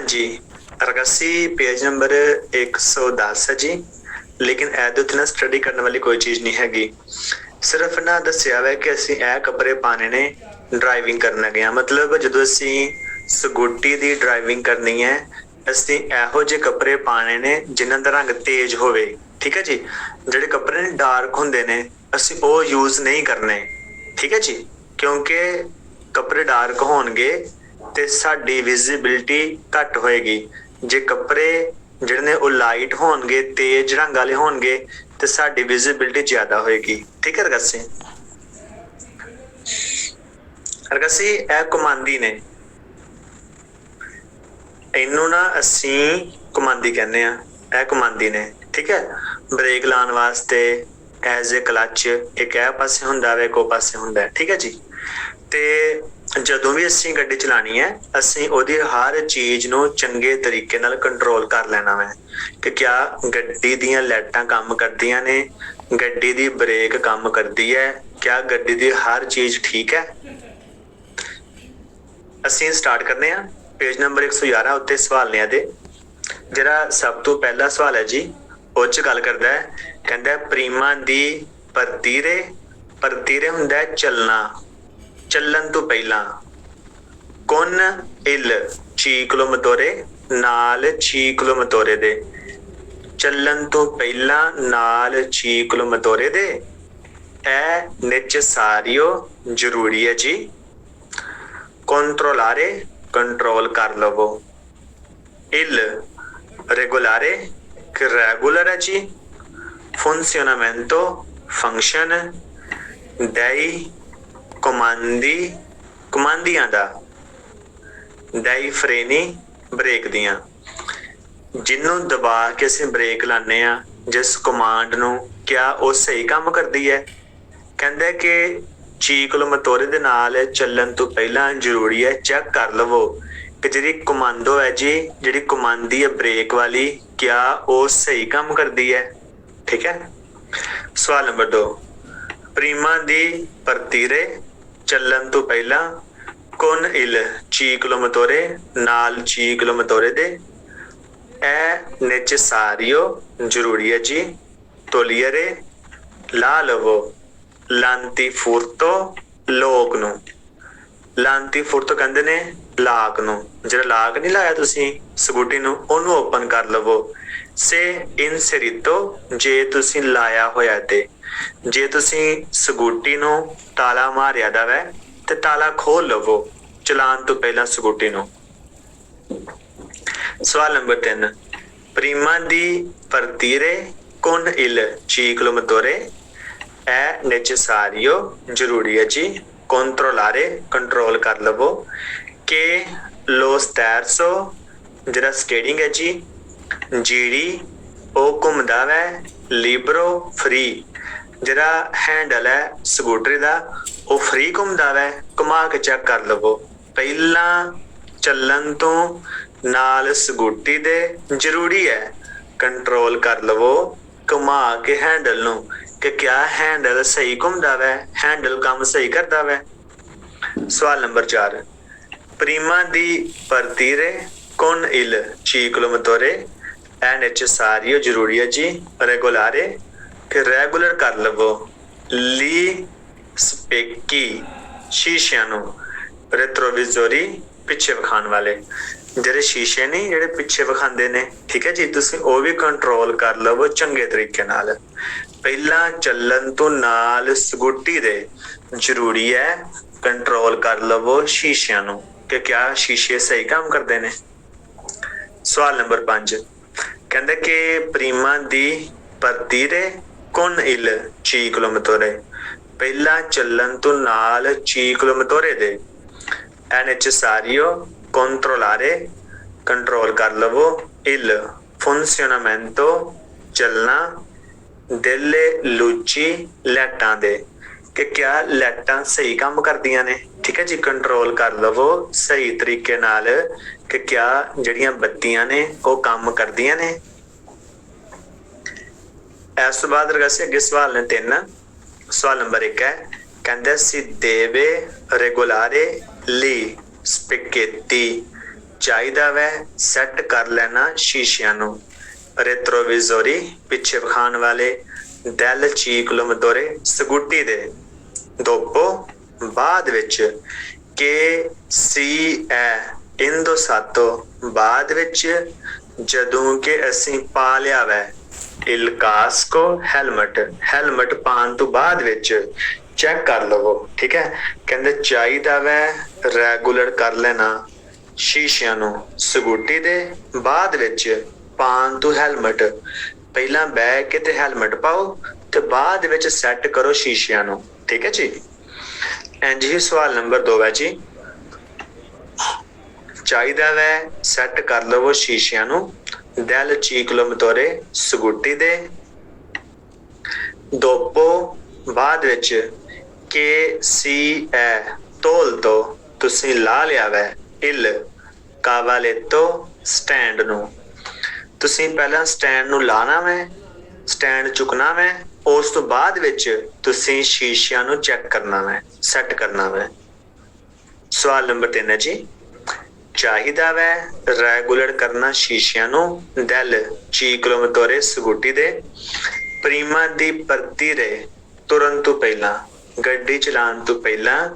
जी रगसी page number 110 है जी। लेकिन ਇਹਦੇ ਉੱਤੇ ਨਾ स्टडी करने वाली कोई चीज़ नहीं हैगी। सिर्फ ना दसिया वा कि ਅਸੀਂ ਇਹ कपड़े पाने ने ड्राइविंग ਕਰਨ ਲੱਗੇ ਹਾਂ। मतलब ਜਦੋਂ ਅਸੀਂ ਸਕੂਟੀ ਦੀ ਡਰਾਈਵਿੰਗ ਕਰਨੀ ਹੈ ਅਸੀਂ ਇਹੋ ਜਿਹੇ ਕੱਪੜੇ ਪਾਣੇ ਨੇ ਜਿਨ੍ਹਾਂ ਦਾ ਰੰਗ ਤੇਜ਼ ਹੋਵੇ। ठीक है जी। ਜਿਹੜੇ ਕੱਪੜੇ ਨੇ ਡਾਰਕ ਹੁੰਦੇ ਨੇ ਅਸੀਂ ਉਹ ਯੂਜ਼ ਨਹੀਂ ਕਰਨੇ। ठीक है जी। क्योंकि ਕੱਪੜੇ ਡਾਰਕ ਹੋਣਗੇ ਤੇ ਸਾਡੀ ਵਿਜ਼ਿਬਿਲਟੀ ਘੱਟ ਹੋਏਗੀ। ਜੇ ਕੱਪੜੇ ਜਿਹੜੇ ਨੇ ਉਹ ਲਾਈਟ ਹੋਣਗੇ ਤੇਜ਼ ਰੰਗ ਵਾਲੇ ਹੋਣਗੇ ਤੇ ਸਾਡੀ ਵਿਜ਼ਿਬਿਲਟੀ ਜ਼ਿਆਦਾ ਹੋਏਗੀ। ਠੀਕ ਹੈ ਰਗਸੀ। ਰਗਸੀ ਇਹ ਕਮਾਂਦੀ ਨੇ, ਇਹਨੂੰ ਨਾ ਅਸੀਂ ਕਮਾਂਦੀ ਕਹਿੰਦੇ ਆ। ਇਹ ਕਮਾਂਦੀ ਨੇ ਠੀਕ ਹੈ। ਬ੍ਰੇਕ ਲਾਉਣ ਵਾਸਤੇ ਐਜ਼ ਏ ਕਲਚ ਇੱਕ ਇਹ ਪਾਸੇ ਹੁੰਦਾ ਵੇ, ਇੱਕ ਉਹ ਪਾਸੇ ਹੁੰਦਾ। ਠੀਕ ਹੈ ਜੀ। ਤੇ ਜਦੋਂ ਵੀ ਅਸੀਂ ਗੱਡੀ ਚਲਾਣੀ ਹੈ ਅਸੀਂ ਉਹਦੀ ਹਰ ਚੀਜ਼ ਨੂੰ ਚੰਗੇ ਤਰੀਕੇ ਨਾਲ ਕੰਟਰੋਲ ਕਰ ਲੈਣਾ ਵਾ ਕਿ ਕਿਆ ਗੱਡੀ ਦੀਆਂ ਲਾਈਟਾਂ ਕੰਮ ਕਰਦੀਆਂ ਨੇ, ਗੱਡੀ ਦੀ ਬ੍ਰੇਕ ਕੰਮ ਕਰਦੀ ਹੈ, ਕਿਆ ਗੱਡੀ ਦੀ ਹਰ ਚੀਜ਼ ਠੀਕ ਹੈ। ਅਸੀਂ ਸਟਾਰਟ ਕਰਨੇ ਆ पेज नंबर 111 उत्ते सवाल ने दे। जरा सब तो पहला सवाल है जी ਉਹ 'ਚ ਗੱਲ ਕਰਦਾ ਹੈ। ਕਹਿੰਦਾ ਪ੍ਰੀਮਾ ਦੀ ਪਰਤੀਰੇ, ਪਰਤੀਰੇ ਹੁੰਦਾ ਹੈ ਚੱਲਣਾ, ਚੱਲਣ ਤੋਂ ਪਹਿਲਾਂ। ਕੁਨ ਇਲ ਚੀਕਲੋ ਮਤੋਰੇ ਨਾਲ ਚੀਕਲੋ ਮਤੋਰੇ ਦੇ। ਚੱਲਣ ਤੋਂ ਪਹਿਲਾਂ ਨਾਲ ਚੀਕਲੋ ਮਤੋਰੇ ਦੇ ਇਹ necessario ਜ਼ਰੂਰੀ ਹੈ ਜੀ। controllare कंट्रोल कर लवो। इल रेगुलारे कि रेगुलर है जी। फंक्शनमेंटो फंक्शन। दई कमांदी कमांदियां दा। दई फ्रेनी ब्रेक दियां। जिन्नू दबा के असीं ब्रेक लाने आ जिस कमांड नू क्या वो सही काम करदी है। कहंदे कि चीकलो मतोरे दे नाल ਚੱਲਣ ਤੋਂ ਪਹਿਲਾਂ ਜ਼ਰੂਰੀ ਹੈ ਚੈੱਕ ਕਰ ਲਵੋ ਕਿ ਜਿਹੜੀ ਕਮਾਂਡੋ ਹੈ ਜੀ, ਜਿਹੜੀ ਕਮਾਂਦੀ ਹੈ ਬ੍ਰੇਕ ਵਾਲੀ, क्या ਉਹ ਸਹੀ ਕੰਮ ਕਰਦੀ ਹੈ। ਠੀਕ ਹੈ। ਸਵਾਲ ਨੰਬਰ 2 ਪ੍ਰੀਮਾ ਦੀ ਪਰਤੀਰੇ ਚੱਲਣ ਤੋਂ ਪਹਿਲਾਂ ਕੁਨ ਇਲ ਚੀਕਲੋ ਮਤੋਰੇ ਨਾਲ ਚੀਕਲੋ ਮਤੋਰੇ ਦੇ ਇਹ necessario ਜ਼ਰੂਰੀ ਹੈ ਜੀ। ਤੋਲੀਅਰੇ ਲਾ ਲਵੋ। ਲਾਂਤੀ ਫੁਰਤੋ ਲੋਕ ਨੂੰ। ਲਾਂਤੀ ਫੁਰਤੋ ਕਹਿੰਦੇ ਨੇ ਲਾਕ ਨੂੰ। ਜਿਹੜਾ ਲਾਕ ਨਹੀਂ ਲਾਇਆ ਤੁਸੀਂ ਸਕੂਟੀ ਨੂੰ ਉਹਨੂੰ ਓਪਨ ਕਰ ਲਵੋ। ਸੇ ਇਨਸਰੀਤੋ ਜੇ ਤੁਸੀਂ ਲਾਇਆ ਹੋਇਆ ਤੇ। ਜੇ ਤੁਸੀਂ ਸਕੂਟੀ ਨੂੰ ਤਾਲਾ ਮਾਰਿਆ ਦਾ ਵੈ ਤੇ ਤਾਲਾ ਖੋਲ ਲਵੋ ਚਲਾਉਣ ਤੋਂ ਪਹਿਲਾਂ ਸਕੂਟੀ ਨੂੰ। ਸਵਾਲ ਨੰਬਰ 3 ਪ੍ਰੀਮਾ ਦੀ ਪਰਤੀਰੇ ਕੁਨ ਇਲ ਚੀਕਲੋ ਮਤੋਰੇ è necessario ਜ਼ਰੂਰੀ ਹੈ ਜੀ। controllare ਕੰਟਰੋਲ ਕਰ ਲਵੋ। ਕਿ lo sterzo ਜਿਹੜਾ ਸਕੇਟਿੰਗ ਹੈ ਜੀ, ਜਿਹੜੀ ਉਹ ਘੁੰਮਦਾ ਵੈ। libero free ਜਿਹੜਾ ਹੈਂਡਲ ਹੈ ਸਕੂਟਰੀ ਦਾ ਉਹ ਫ੍ਰੀ ਘੁੰਮਦਾ ਵੈ। ਘੁਮਾ ਕੇ ਚੈੱਕ ਕਰ ਲਵੋ। ਪਹਿਲਾਂ ਚੱਲਣ ਤੋਂ ਨਾਲ ਸਕੂਟੀ ਦੇ ਜ਼ਰੂਰੀ ਹੈ ਕੰਟਰੋਲ ਕਰ ਲਵੋ ਘੁਮਾ ਕੇ ਹੈਂਡਲ ਨੂੰ कि क्या हैंडल सही घूमता वै, हैंडल काम सही करता वै। सवाल नंबर 4 प्रीमा दी परतीरे कुन इल चीकलो मतोरे ए necessario जरूरी है जी। रेगुलारे कि रेगुलर कर लवो। ली स्पेकी शीशियां नू। रेट्रोविजोरी पिछे विखाण वाले ਜਿਹੜੇ ਸ਼ੀਸ਼ੇ ਨਹੀਂ ਜਿਹੜੇ ਪਿੱਛੇ ਵਿਖਾਉਂਦੇ ਨੇ। ਠੀਕ ਹੈ ਜੀ। ਤੁਸੀਂ ਉਹ ਵੀ ਕੰਟਰੋਲ ਕਰ ਲਵੋ ਚੰਗੇ ਤਰੀਕੇ ਨਾਲ। ਪਹਿਲਾਂ ਚੱਲਣ ਤੋਂ ਨਾਲ ਸਕੂਟੀ ਦੇ ਜ਼ਰੂਰੀ ਹੈ ਕੰਟਰੋਲ ਕਰ ਲਵੋ ਸ਼ੀਸ਼ਿਆਂ ਨੂੰ ਕਿ ਕਿਆ ਸ਼ੀਸ਼ੇ ਸਹੀ ਕੰਮ ਕਰਦੇ ਨੇ। ਸਵਾਲ ਨੰਬਰ 5 ਕਹਿੰਦੇ ਕਿ ਪ੍ਰੀਮਾ ਦੀ ਪਰਤੀਰੇ ਕੁਨ ਇਲ ਚੀਕਲੋ ਮਤੋਰੇ ਪਹਿਲਾਂ ਚੱਲਣ ਤੋਂ ਨਾਲ ਚੀਕਲੋ ਮਤੋਰੇ ਦੇ è necessario controllare कंट्रोल कर लवो il funzionamento चलना delle luci लाइटां दे कि क्या लाइटां सही काम करदियां ने। ठीक है जी। कंट्रोल कर लवो सही तरीके नाल कि क्या जड़ियां बत्तियां ने वो काम करदियां ने। इस तो बाद अगे सवाल ने 3। सवाल नंबर 1 है कहंदा si deve regolare li specchietti ਚਾਹੀਦਾ ਵੈ ਸੈੱਟ ਕਰ ਲੈਣਾ ਸ਼ੀਸ਼ਿਆਂ ਨੂੰ। ਰੈਟਰੋਵਿਜ਼ੋਰੀ ਪਿੱਛੇ ਵਿਖਾਉਣ ਵਾਲੇ, ਦੈਲ ਚੀਕਲੁਮ ਦੋਰੇ ਸਕੂਟੀ ਦੇ। ਦੋਪੋ ਬਾਅਦ ਵਿੱਚ, ਕੇ ਸੀ ਐ ਇੰਦੋ ਸਾਤੋ ਬਾਅਦ ਵਿੱਚ, ਜਦੋਂ ਕਿ ਅਸੀਂ ਪਾ ਲਿਆ ਵੈ। ਇਲ ਕਾਸਕੋ ਹੈਲਮਟ, ਹੈਲਮਟ ਪਾਉਣ ਤੋਂ ਬਾਅਦ ਵਿੱਚ ਚੈੱਕ ਕਰ ਲਵੋ। ਠੀਕ ਹੈ, ਕਹਿੰਦੇ ਚਾਹੀਦਾ ਵੈ ਰੈਗੂਲਰ ਕਰ ਲੈਣਾ ਸ਼ੀਸ਼ਿਆਂ ਨੂੰ ਸਕੂਟੀ ਦੇ ਬਾਅਦ ਵਿੱਚ ਪਾਉਣ ਤੋਂ ਹੈਲਮਟ। ਪਹਿਲਾਂ ਬਹਿ ਕੇ ਤੇ ਹੈਲਮਟ ਪਾਓ ਤੇ ਬਾਅਦ ਵਿੱਚ ਸੈੱਟ ਕਰੋ ਸ਼ੀਸ਼ਿਆਂ ਨੂੰ। ਠੀਕ ਹੈ ਜੀ। ਇੰਝ ਹੀ ਸਵਾਲ ਨੰਬਰ 2 ਹੈ ਜੀ। ਚਾਹੀਦਾ ਵੈ ਸੈੱਟ ਕਰ ਲਵੋ ਸ਼ੀਸ਼ਿਆਂ ਨੂੰ, ਦੈਲ ਚੀਕਲੋ ਮਤੋਰੇ ਸਕੂਟੀ ਦੇ। ਦੋਪੋ ਬਾਅਦ ਵਿੱਚ, ਕੇ ਸੀ ਐ ਤੋਲ ਤੋਂ ਤੁਸੀਂ ਲਾ ਲਿਆ ਵੈ। ਇਲ ਕਾਵਾਲੇਤੋ ਸਟੈਂਡ ਨੂੰ, ਤੁਸੀਂ ਪਹਿਲਾਂ ਸਟੈਂਡ ਨੂੰ ਲਾਣਾ ਵੈ, ਸਟੈਂਡ ਚੁੱਕਣਾ ਵੈ, ਉਸ ਤੋਂ ਬਾਅਦ ਵਿੱਚ ਤੁਸੀਂ ਸ਼ੀਸ਼ਿਆਂ ਨੂੰ ਚੈੱਕ ਕਰਨਾ ਵੈ, ਸੈੱਟ ਕਰਨਾ ਵੈ। ਸਵਾਲ ਨੰਬਰ 3 ਹੈ ਜੀ। ਚਾਹੀਦਾ ਵੈ ਰੈਗੂਲਰ ਕਰਨਾ ਸ਼ੀਸ਼ਿਆਂ ਨੂੰ, ਦੈਲ ਚੀਕਲੋ ਮਤੋਰੇ ਸਕੂਟੀ ਦੇ। ਪ੍ਰੀਮਾ ਦੀ ਪਰਤੀ ਰੇ ਤੁਰਨ ਤੋਂ ਪਹਿਲਾਂ, ਗੱਡੀ ਚਲਾਉਣ ਤੋਂ ਪਹਿਲਾਂ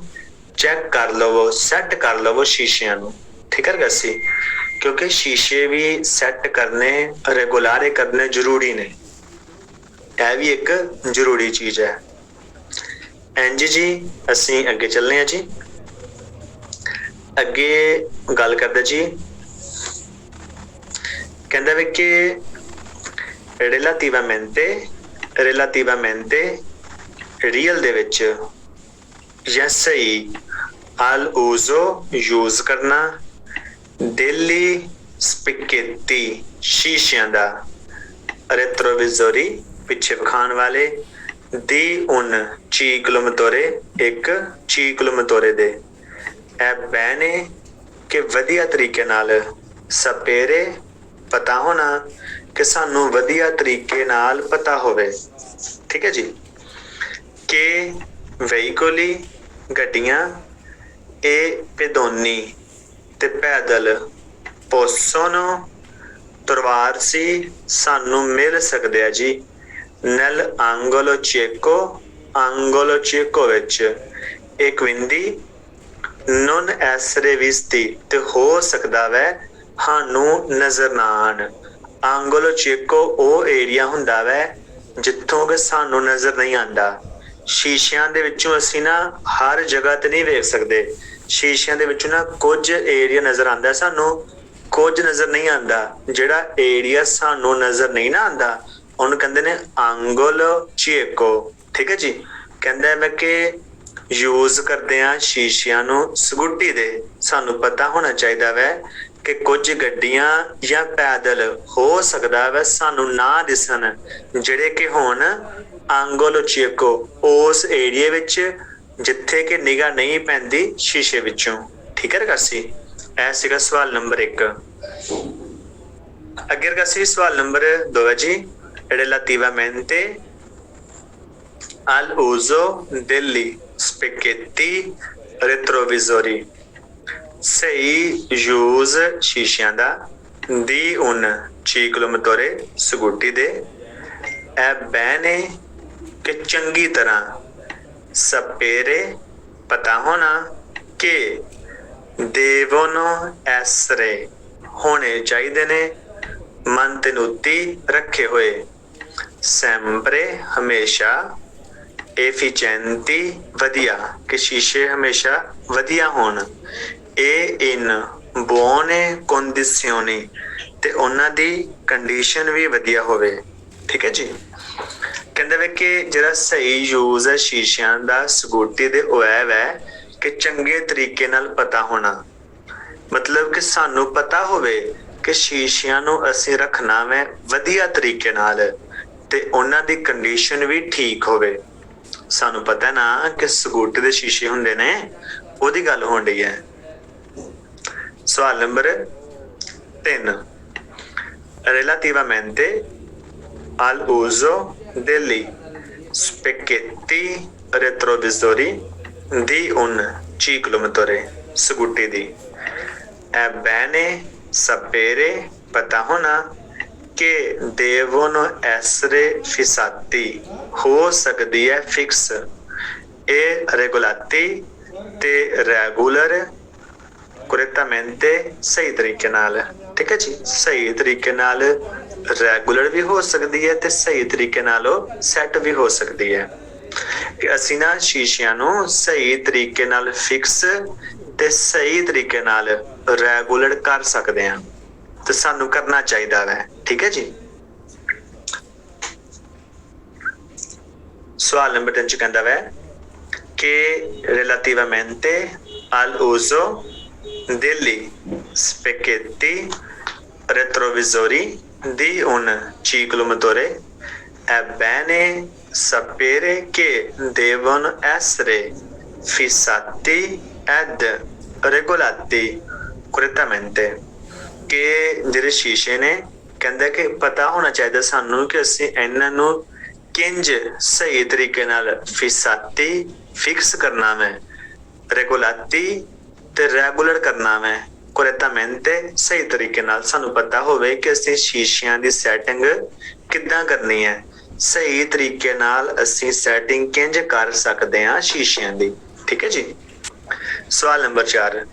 ਚੈੱਕ ਕਰ ਲਵੋ, ਸੈੱਟ ਕਰ ਲਵੋ ਸ਼ੀਸ਼ਿਆਂ ਨੂੰ। ਠੀਕ ਹੈ ਗਾਸੀ, ਕਿਉਂਕਿ ਸ਼ੀਸ਼ੇ ਵੀ ਸੈੱਟ ਕਰਨੇ, ਰੈਗੂਲਾਰੇ ਕਰਨੇ ਜ਼ਰੂਰੀ ਨੇ। ਇਹ ਵੀ ਇੱਕ ਜ਼ਰੂਰੀ ਚੀਜ਼ ਹੈ। ਇੰਝ ਜੀ ਅਸੀਂ ਅੱਗੇ ਚੱਲਦੇ ਹਾਂ ਜੀ। ਅੱਗੇ ਗੱਲ ਕਰਦੇ ਜੀ, ਕਹਿੰਦਾ ਵੀ ਕਿ relativamente ਰੀਅਲ ਦੇ ਵਿੱਚ ਯੈਸ ਹੀ al uso ਯੂਜ਼ ਕਰਨਾ, degli specchietti ਸ਼ੀਸ਼ਿਆਂ ਦਾ, retrovisori ਪਿੱਛੇ ਵਿਖਾਉਣ ਵਾਲੇ, di un ciclomotori ਇੱਕ ਚੀਕਲੋਮੋਟੋਰੇ ਦੇ। ਇਹ ਬੈਨੇ ਕਿ ਵਧੀਆ ਤਰੀਕੇ ਨਾਲ, ਸਪੇਰੇ ਪਤਾ ਹੋਣਾ ਕਿ ਸਾਨੂੰ ਵਧੀਆ ਤਰੀਕੇ ਨਾਲ ਪਤਾ ਹੋਵੇ। ਠੀਕ ਹੈ ਜੀ। ਕਿ ਵਹੀਕਲੀ ਗੱਡੀਆਂ, ਇਹ ਪੈਦੋਨੀ ਤੇ ਪੈਦਲ, ਪੋਸੋਨੋ ਤਰਵਾਰ ਸੀ ਸਾਨੂੰ ਮਿਲ ਸਕਦੇ ਆ ਜੀ। ਨਲ ਆਂਗੋਲੋ ਚੇਕੋ, ਆਂਗੋਲੋ ਚੇਕੋ ਵਿੱਚ ਇੱਕ ਵਿੰਦੀ ਨੋਨ ਐਸਰੇ ਵਿਸਤੀ ਤੇ ਹੋ ਸਕਦਾ ਵੈ ਸਾਨੂੰ ਨਜ਼ਰ ਨਾ ਆਣ। ਆਂਗੋਲੋ ਚੇਕੋ ਉਹ ਏਰੀਆ ਹੁੰਦਾ ਵੈ ਜਿੱਥੋਂ ਕਿ ਸਾਨੂੰ ਨਜ਼ਰ ਨਹੀਂ ਆਂਦਾ। ਸ਼ੀਸ਼ਿਆਂ ਦੇ ਵਿੱਚੋਂ ਅਸੀਂ ਨਾ ਹਰ ਜਗ੍ਹਾ ਤੇ ਨਹੀਂ ਵੇਖ ਸਕਦੇ। ਸ਼ੀਸ਼ਿਆਂ ਦੇ ਵਿੱਚੋਂ ਨਾ ਕੁਝ ਏਰੀਆ ਨਜ਼ਰ ਆਂਦਾ ਸਾਨੂੰ, ਕੁਝ ਨਜ਼ਰ ਨਹੀਂ ਆਂਦਾ। ਜਿਹੜਾ ਏਰੀਆ ਸਾਨੂੰ ਨਜ਼ਰ ਨਹੀਂ ਨਾ ਆਂਦਾ ਉਹਨੂੰ ਕਹਿੰਦੇ ਨੇ ਆਂਗੋਲੋ ਚੇਕੋ। ਠੀਕ ਹੈ ਜੀ। ਕਹਿੰਦਾ ਮੈਂ ਕਿ ਯੂਜ਼ ਕਰਦੇ ਆ ਸ਼ੀਸ਼ਿਆਂ ਨੂੰ ਸਕੂਟੀ ਦੇ। ਸਾਨੂੰ ਪਤਾ ਹੋਣਾ ਚਾਹੀਦਾ ਵੈ ਕਿ ਕੁਝ ਗੱਡੀਆਂ ਜਾਂ ਪੈਦਲ ਹੋ ਸਕਦਾ ਵੈ ਸਾਨੂੰ ਨਾ ਦਿਸਣ, ਜਿਹੜੇ ਕਿ ਹੁਣ ਆਂਗੋਲੋ ਚੇਕੋ ਉਸ ਏਰੀਏ ਵਿੱਚ ਜਿੱਥੇ ਕਿ ਨਿਗਾਹ ਨਹੀਂ ਪੈਂਦੀ ਸ਼ੀਸ਼ੇ ਵਿੱਚੋਂ। ਠੀਕ ਹੈ ਰਗਾਸੀ। ਇਹ ਸੀਗਾ ਸਵਾਲ ਨੰਬਰ 1। ਅੱਗੇ ਰਗਾਸੀ ਸਵਾਲ ਨੰਬਰ 2 ਹੈ ਜੀ। relativamente al uso degli specchietti retrovisori ਸਹੀ ਯੂਜ਼ ਸ਼ੀਸ਼ਿਆਂ ਦਾ, ਦੀ ਉਨ ਚੀਕਲੋਮੋਟੋਰੇ ਸਕੂਟੀ ਦੇ। ਇਹ ਬੈਨੇ ਕਿ ਚੰਗੀ ਤਰ੍ਹਾਂ, ਸਪੇਰੇ ਪਤਾ ਹੋਣਾ, ਕਿ ਦੇਵੋਨੋ ਐਸਰੇ ਹੋਣੇ ਚਾਹੀਦੇ ਨੇ, ਮੰਤਨੂਤੀ ਰੱਖੇ ਹੋਏ, ਸੈਂਪਰੇ ਹਮੇਸ਼ਾ, ਐਫੀਚੈਂਟੀ ਵਧੀਆ ਕਿ ਸ਼ੀਸ਼ੇ ਹਮੇਸ਼ਾ ਵਧੀਆ ਹੋਣ, ਇਹ ਇਨ ਬੁਓਨੇ ਕੰਡੀਸ਼ਨੀ ਤੇ ਉਹਨਾਂ ਦੀ ਕੰਡੀਸ਼ਨ ਵੀ ਵਧੀਆ ਹੋਵੇ। ਠੀਕ ਹੈ ਜੀ। ਕਹਿੰਦੇ ਵੇ ਕਿ ਜਿਹੜਾ ਸਹੀ ਯੂਜ਼ ਹੈ ਸ਼ੀਸ਼ਿਆਂ ਦਾ ਸਕੂਟੀ ਦੇ ਉਹ ਇਹ ਵੈ ਕਿ ਚੰਗੇ ਤਰੀਕੇ ਨਾਲ ਪਤਾ ਹੋਣਾ। ਮਤਲਬ ਕਿ ਸਾਨੂੰ ਪਤਾ ਹੋਵੇ ਕਿ ਸ਼ੀਸ਼ਿਆਂ ਨੂੰ ਅਸੀਂ ਰੱਖਣਾ ਵੈ ਵਧੀਆ ਤਰੀਕੇ ਨਾਲ ਤੇ ਉਹਨਾਂ ਦੀ ਕੰਡੀਸ਼ਨ ਵੀ ਠੀਕ ਹੋਵੇ। ਸਾਨੂੰ ਪਤਾ ਨਾ ਕਿ ਸਕੂਟੀ ਦੇ ਸ਼ੀਸ਼ੇ ਹੁੰਦੇ ਨੇ, ਉਹਦੀ ਗੱਲ ਹੋਣ ਡਈ ਹੈ। ਸਵਾਲ number 3। relativamente al uso degli specchietti retrovisori di un ciclomotore scooty ਦੀ। è bene sapere, पता होना, कि devono essere fissati, हो सकती है फिक्स, e regolati ते रेगुलर correttamente सही तरीके नाल। ठीक है जी, सही तरीके नाल रेगुलर भी हो सकती है ते सही तरीके नाल सैट भी हो सकती है कि ਅਸੀਂ ਨਾ ਸ਼ੀਸ਼ਿਆਂ ਨੂੰ ਸਹੀ ਤਰੀਕੇ ਨਾਲ ਫਿਕਸ ਤੇ ਸਹੀ ਤਰੀਕੇ ਨਾਲ ਰੈਗੂਲਰ ਕਰ ਸਕਦੇ ਹਾਂ ਤੇ ਸਾਨੂੰ ਕਰਨਾ ਚਾਹੀਦਾ ਹੈ। ਠੀਕ ਹੈ ਜੀ। ਸਵਾਲ ਨੰਬਰ 3 ਚ ਕਹਿੰਦਾ ਹੈ ਕਿ relativamente al uso degli specchietti retrovisori di un ciclomotore è bene sapere che devono essere fissati ed regolati correttamente ਕਿ ਜਿਹੜੇ ਸ਼ੀਸ਼ੇ ਨੇ ਕਹਿੰਦਾ ਕਿ ਪਤਾ ਹੋਣਾ ਚਾਹੀਦਾ ਸਾਨੂੰ ਕਿ ਅਸੀਂ ਇਹਨਾਂ ਨੂੰ ਕਿੰਜ ਸਹੀ ਤਰੀਕੇ ਨਾਲ ਫਿਸਾਤੀ ਫਿਕਸ ਕਰਨਾ ਹੈ, ਰੈਗੂਲਾਤੀ ਤੇ ਰੈਗੂਲਰ ਕਰਨਾ ਹੈ correttamente ਸਹੀ ਤਰੀਕੇ ਨਾਲ। ਸਾਨੂੰ ਪਤਾ ਹੋਵੇ ਕਿ ਅਸੀਂ ਸ਼ੀਸ਼ਿਆਂ ਦੀ ਸੈਟਿੰਗ ਕਿੱਦਾਂ ਕਰਨੀ ਹੈ, ਸਹੀ ਤਰੀਕੇ ਨਾਲ ਅਸੀਂ ਸੈਟਿੰਗ ਕਿੰਜ ਕਰ ਸਕਦੇ ਹਾਂ ਸ਼ੀਸ਼ਿਆਂ ਦੀ। ਠੀਕ ਹੈ ਜੀ। ਸਵਾਲ number 4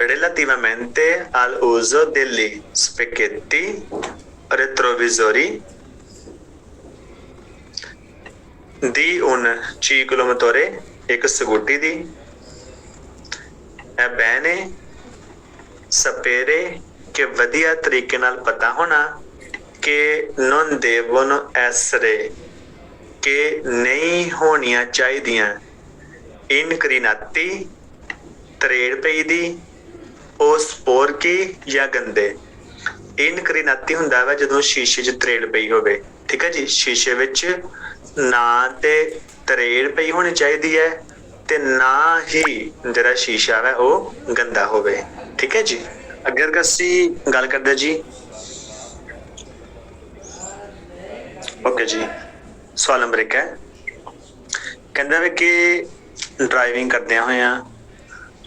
relativamente al uso degli specchietti retrovisori di un ciclomotore, ਇੱਕ ਸਕੂਟੀ ਦੀ, è bene sapere ਕਿ ਵਧੀਆ ਤਰੀਕੇ ਨਾਲ ਪਤਾ ਹੋਣਾ ਕਿ non devono essere ਕਿ ਨਹੀਂ ਹੋਣੀਆਂ ਚਾਹੀਦੀਆਂ incrinati ਤਰੇੜ ਪਈ ਦੀ ਉਹ sporchi ਜਾਂ ਗੰਦੇ। ਇਨਕਰੀਨਾਤੀ ਹੁੰਦਾ ਵਾ ਜਦੋਂ ਸ਼ੀਸ਼ੇ 'ਚ ਤਰੇੜ ਪਈ ਹੋਵੇ। ਠੀਕ ਹੈ ਜੀ। ਸ਼ੀਸ਼ੇ ਵਿੱਚ ਨਾ ਤੇ ਤਰੇੜ ਪਈ ਹੋਣੀ ਚਾਹੀਦੀ ਹੈ ਤੇ ਨਾ ਹੀ ਜਿਹੜਾ ਸ਼ੀਸ਼ਾ ਵਾ ਉਹ ਗੰਦਾ ਹੋਵੇ। ਠੀਕ ਹੈ ਜੀ। ਅਗਰ ਅਸੀਂ ਗੱਲ ਕਰਦੇ ਜੀ ਓਕੇ ਜੀ। ਸਵਾਲ ਨੰਬਰ 1 ਹੈ ਕਹਿੰਦਾ ਵੇ ਕਿ ਡਰਾਈਵਿੰਗ ਕਰਦਿਆਂ ਹੋਇਆਂ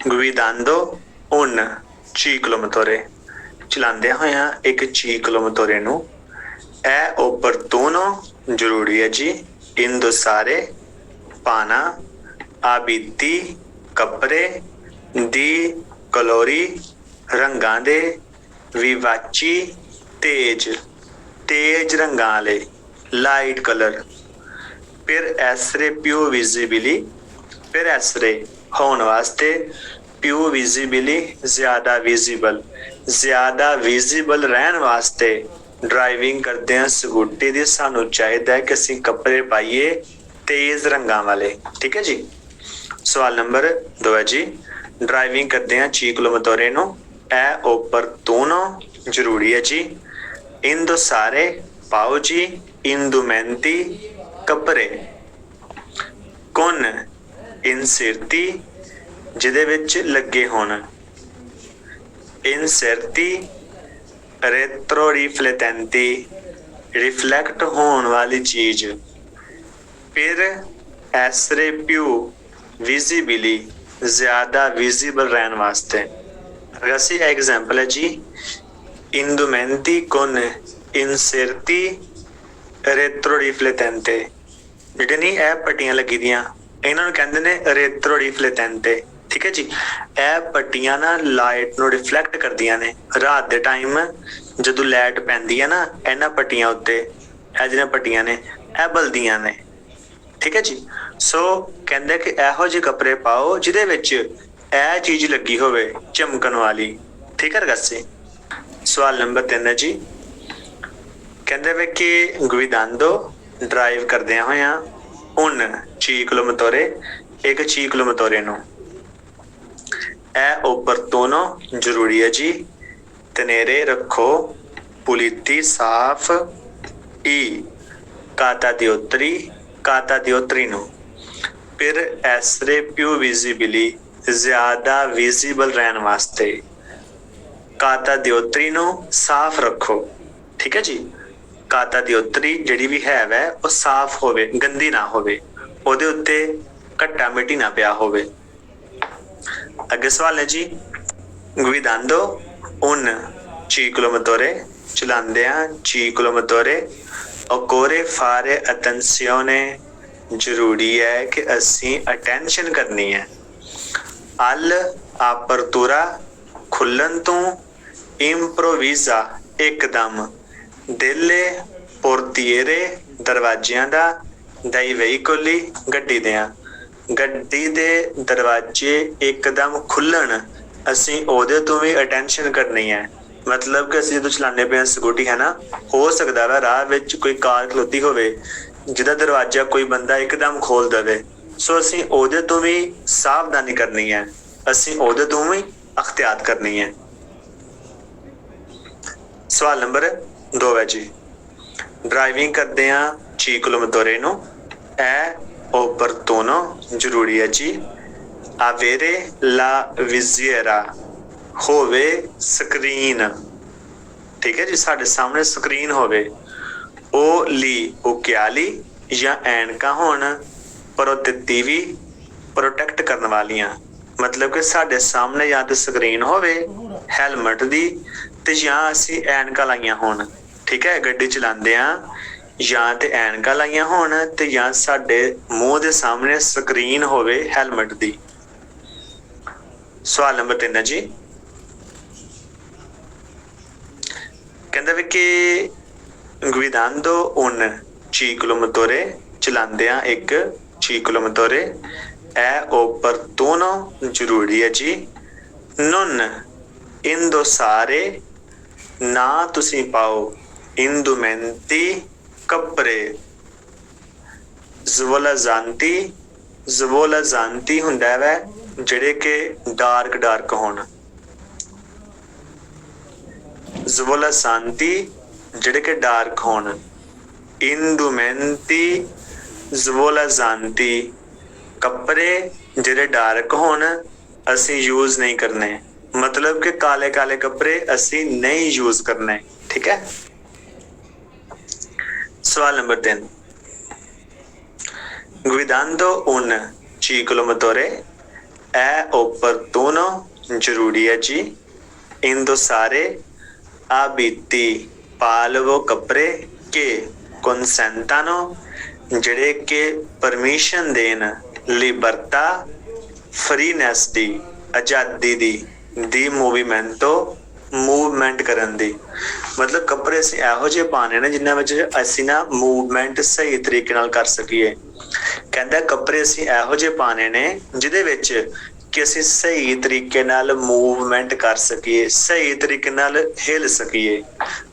guidando un ciclomotore, ਚਲਾਉਂਦਿਆਂ ਹੋਇਆਂ ਇੱਕ ciclomotore ਨੂੰ è opportuno ਜ਼ਰੂਰੀ ਹੈ ਜੀ indossare ਪਾਣਾ abiti ਕੱਪੜੇ di colori ਰੰਗਾਂ ਦੇ vivaci ਤੇਜ ਰੰਗਾਂ ਵਾਲੇ light colour per essere più visibili, per essere ਹੋਣ ਵਾਸਤੇ più visibili ਜ਼ਿਆਦਾ ਵਿਜ਼ੀਬਲ ਰਹਿਣ ਵਾਸਤੇ ਡਰਾਈਵਿੰਗ ਕਰਦੇ ਹਾਂ ਸਕੂਟੀ ਦੀ ਸਾਨੂੰ ਚਾਹੀਦਾ ਹੈ ਕਿ ਅਸੀਂ ਕੱਪੜੇ ਪਾਈਏ ਤੇਜ਼ ਰੰਗਾਂ ਵਾਲੇ। ਠੀਕ ਹੈ ਜੀ। ਸਵਾਲ ਨੰਬਰ 2 ਹੈ ਜੀ ਡਰਾਈਵਿੰਗ ਕਰਦੇ ਹਾਂ ciclomotore ਨੂੰ è opportuno ਜ਼ਰੂਰੀ ਹੈ ਜੀ indossare ਪਾਓ ਜੀ indumenti ਕੱਪੜੇ con inserti ਜਿਹਦੇ ਵਿੱਚ ਲੱਗੇ ਹੋਣ inserti retroriflettenti ਰਿਫਲੈਕਟ ਹੋਣ ਵਾਲੀ ਚੀਜ਼ per essere più visibili ਜ਼ਿਆਦਾ ਵਿਜ਼ੀਬਲ ਰਹਿਣ ਵਾਸਤੇ। ਅਗਰ ਅਸੀਂ ਐਗਜ਼ਾਮਪਲ ਹੈ ਜੀ indumenti con inserti retroriflettente ਜਿਹੜੇ ਨਹੀਂ ਇਹ ਪੱਟੀਆਂ ਲੱਗੀ ਦੀਆਂ ਇਹਨਾਂ ਨੂੰ ਕਹਿੰਦੇ ਨੇ retroriflettente। ਠੀਕ ਹੈ ਜੀ। ਇਹ ਪੱਟੀਆਂ ਨਾ ਲਾਈਟ ਨੂੰ ਰਿਫਲੈਕਟ ਕਰਦੀਆਂ ਨੇ ਰਾਤ ਦੇ ਟਾਈਮ ਜਦੋਂ ਲਾਈਟ ਪੈਂਦੀ ਹੈ ਨਾ ਇਹਨਾਂ ਪੱਟੀਆਂ ਉੱਤੇ ਇਹ ਜਿਹੜੀਆਂ ਪੱਟੀਆਂ ਨੇ ਇਹ ਬਲਦੀਆਂ ਨੇ। ਠੀਕ ਹੈ ਜੀ। ਸੋ ਕਹਿੰਦੇ ਕਿ ਇਹੋ ਜਿਹੇ ਕੱਪੜੇ ਪਾਓ ਜਿਹਦੇ ਵਿੱਚ ਇਹ ਚੀਜ਼ ਲੱਗੀ ਹੋਵੇ ਚਮਕਣ ਵਾਲੀ। ਠੀਕ ਹੈ ਰਗਾਸੇ। ਸਵਾਲ ਨੰਬਰ 3 ਹੈ ਜੀ ਕਹਿੰਦੇ ਵੇ ਕਿ guidando ਡਰਾਈਵ ਕਰਦਿਆਂ ਹੋਇਆਂ un ciclomotore ਇੱਕ ciclomotore ਨੂੰ è opportuno ਜ਼ਰੂਰੀ ਹੈ ਜੀ tenere ਰੱਖੋ puliti ਸਾਫ i ਕਾਤਾ ਨੂੰ per essere più visibili ਜ਼ਿਆਦਾ ਵਿਜ਼ੀਬਲ ਰਹਿਣ ਵਾਸਤੇ ਕਾਤਾ ਦਿਓਤਰੀ ਨੂੰ ਸਾਫ ਰੱਖੋ। ਠੀਕ ਹੈ ਜੀ। ਕਾਤਾ ਦਿਓਤਰੀ ਜਿਹੜੀ ਵੀ ਹੈ ਵੈ ਉਹ ਸਾਫ ਹੋਵੇ ਗੰਦੀ ਨਾ ਹੋਵੇ ਉਹਦੇ ਉੱਤੇ ਘੱਟਾ ਮਿੱਟੀ ਨਾ ਪਿਆ ਹੋਵੇ। ਅੱਗੇ ਸਵਾਲ ਹੈ ਜੀ guidando un ciclomotore, ਚਲਾਉਂਦਿਆਂ ciclomotore, occorre fare attenzione, ਜ਼ਰੂਰੀ ਹੈ ਕਿ ਅਸੀਂ ਅਟੈਂਸ਼ਨ ਕਰਨੀ ਹੈ। al apertura, ਖੁੱਲਣ ਤੋਂ, improvvisa, ਇੱਕਦਮ, delle portiere, ਦਰਵਾਜ਼ਿਆਂ ਦਾ, dai veicoli, ਗੱਡੀ ਦਿਆਂ। ਗੱਡੀ ਦੇ ਦਰਵਾਜ਼ੇ ਇੱਕਦਮ ਖੁੱਲਣ, ਅਸੀਂ ਉਹਦੇ ਤੋਂ ਵੀ ਅਟੈਂਸ਼ਨ ਕਰਨੀ ਹੈ। ਮਤਲਬ ਕਿ ਅਸੀਂ ਜਦੋਂ ਚਲਾਉਂਦੇ ਪਏ ਹਾਂ ਸਕੂਟੀ, ਹੈ ਨਾ, ਹੋ ਸਕਦਾ ਵਾ ਰਾਹ ਵਿੱਚ ਕੋਈ ਕਾਰ ਖਲੋਤੀ ਹੋਵੇ ਜਿਹਦਾ ਦਰਵਾਜ਼ਾ ਕੋਈ ਬੰਦਾ ਇੱਕਦਮ ਖੋਲ ਦੇਵੇ, ਸੋ ਅਸੀਂ ਉਹਦੇ ਤੋਂ ਵੀ ਸਾਵਧਾਨੀ ਕਰਨੀ ਹੈ, ਅਸੀਂ ਉਹਦੇ ਤੋਂ ਵੀ ਅਖਤਿਆਤ ਕਰਨੀ ਹੈ। ਸਵਾਲ ਨੰਬਰ 2 ਹੈ ਜੀ, ਡਰਾਈਵਿੰਗ ਕਰਦੇ ਹਾਂ ciclomotore ਨੂੰ, ਇਹ opportuno, ਜ਼ਰੂਰੀ ਹੈ ਜੀ। avere la visiera, ਹੋਵੇ ਸਕਰੀਨ, ਠੀਕ ਹੈ ਜੀ, ਸਾਡੇ ਸਾਹਮਣੇ ਸਕਰੀਨ ਹੋਵੇ। ਉਹ ਲੀ occhiali, ਜਾਂ ਐਨਕਾਂ ਹੋਣ, protettivi, ਪ੍ਰੋਟੈਕਟ ਕਰਨ ਵਾਲੀਆਂ, ਮਤਲਬ ਕਿ ਸਾਡੇ ਸਾਹਮਣੇ ਜਾਂ ਤਾਂ ਸਕਰੀਨ ਹੋਵੇ ਹੈਲਮਟ ਦੀ, ਤੇ ਜਾਂ ਅਸੀਂ ਐਨਕਾਂ ਲਾਈਆਂ ਹੋਣ, ਠੀਕ ਹੈ। ਗੱਡੀ ਚਲਾਉਂਦੇ ਆ ਜਾਂ ਤੇ ਐਨਕਾਂ ਲਾਈਆਂ ਹੋਣ, ਤੇ ਜਾਂ ਸਾਡੇ ਮੂੰਹ ਦੇ ਸਾਹਮਣੇ ਸਕਰੀਨ ਹੋਵੇ ਹੈਲਮਟ ਦੀ। ਸਵਾਲ ਨੰਬਰ 3 ਹੈ ਜੀ, ਕਹਿੰਦਾ ਵੀ ਕਿ guidando un ciclomotore, ਚਲਾਉਂਦਿਆਂ ਇੱਕ ciclomotore, è opportuno, ਜ਼ਰੂਰੀ ਹੈ ਜੀ। non indossare, ਨਾ ਤੁਸੀਂ ਪਾਓ indumenti, ਕੱਪੜੇ। svolazzanti, svolazzanti ਹੁੰਦਾ ਵੈ ਜਿਹੜੇ ਕਿ ਡਾਰਕ ਹੋਣ, svolazzanti ਜਿਹੜੇ ਕਿ ਡਾਰਕ ਹੋਣ। indumenti, svolazzanti, ਕੱਪੜੇ ਜਿਹੜੇ ਡਾਰਕ ਹੋਣ ਅਸੀਂ ਯੂਜ਼ ਨਹੀਂ ਕਰਨੇ, ਮਤਲਬ ਕਿ ਕਾਲੇ ਕੱਪੜੇ ਅਸੀਂ ਨਹੀਂ ਯੂਜ਼ ਕਰਨੇ, ਠੀਕ ਹੈ। ਸਵਾਲ number 3, guidando un ciclomotore, è opportuno, ਜ਼ਰੂਰੀ ਹੈ ਜੀ। indossare abiti, ਪਾ ਲਵੋ ਕੱਪੜੇ, che consentano, ਜਿਹੜੇ ਕਿ ਪਰਮਿਸ਼ਨ ਦੇਣ, libertà, freeness ਦੀ, ਆਜ਼ਾਦੀ ਦੀ movimento, ਮੂਵਮੈਂਟ ਕਰਨ ਦੀ। ਮਤਲਬ ਕੱਪੜੇ ਅਸੀਂ ਇਹੋ ਜਿਹੇ ਪਾਣੇ ਨੇ ਜਿਨ੍ਹਾਂ ਵਿੱਚ ਅਸੀਂ ਨਾ ਮੂਵਮੈਂਟ ਸਹੀ ਤਰੀਕੇ ਨਾਲ ਕਰ ਸਕੀਏ। ਕਹਿੰਦਾ ਕੱਪੜੇ ਅਸੀਂ ਇਹੋ ਜਿਹੇ ਪਾਣੇ ਨੇ ਜਿਹਦੇ ਵਿੱਚ ਕਿ ਅਸੀਂ ਸਹੀ ਤਰੀਕੇ ਨਾਲ ਮੂਵਮੈਂਟ ਕਰ ਸਕੀਏ, ਸਹੀ ਤਰੀਕੇ ਨਾਲ ਹਿੱਲ ਸਕੀਏ।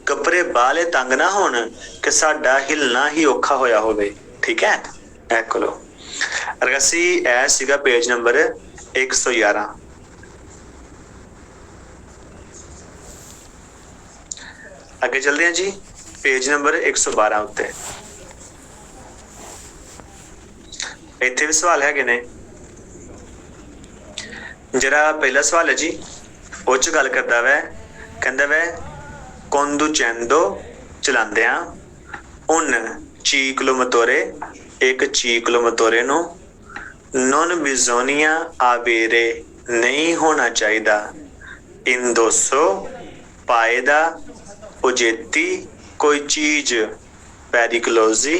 ਕੱਪੜੇ ਬਾਹਲੇ ਤੰਗ ਨਾ ਹੋਣ ਕਿ ਸਾਡਾ ਹਿੱਲਣਾ ਹੀ ਔਖਾ ਹੋਇਆ ਹੋਵੇ, ਠੀਕ ਹੈ। ਇਹ ਕੋਲੋ ਅਸੀਂ ਇਹ ਸੀਗਾ ਪੇਜ ਨੰਬਰ 111। ਅੱਗੇ ਚੱਲਦੇ ਹਾਂ ਜੀ ਪੇਜ ਨੰਬਰ 112 ਉੱਤੇ। ਇੱਥੇ ਵੀ ਸਵਾਲ ਹੈਗੇ ਨੇ। ਜਿਹੜਾ ਪਹਿਲਾ ਸਵਾਲ ਹੈ ਜੀ ਉਹ 'ਚ ਗੱਲ ਕਰਦਾ ਵੈ, ਕਹਿੰਦਾ ਵੈ conducendo, ਚਲਾਉਂਦਿਆਂ, un ciclomotore, ਇੱਕ ciclomotore ਨੂੰ, non bisogna avere, ਨਹੀਂ ਹੋਣਾ ਚਾਹੀਦਾ, indosso, ਪਾਏ ਦਾ, oggetti, ਕੋਈ ਚੀਜ਼, pericolosi,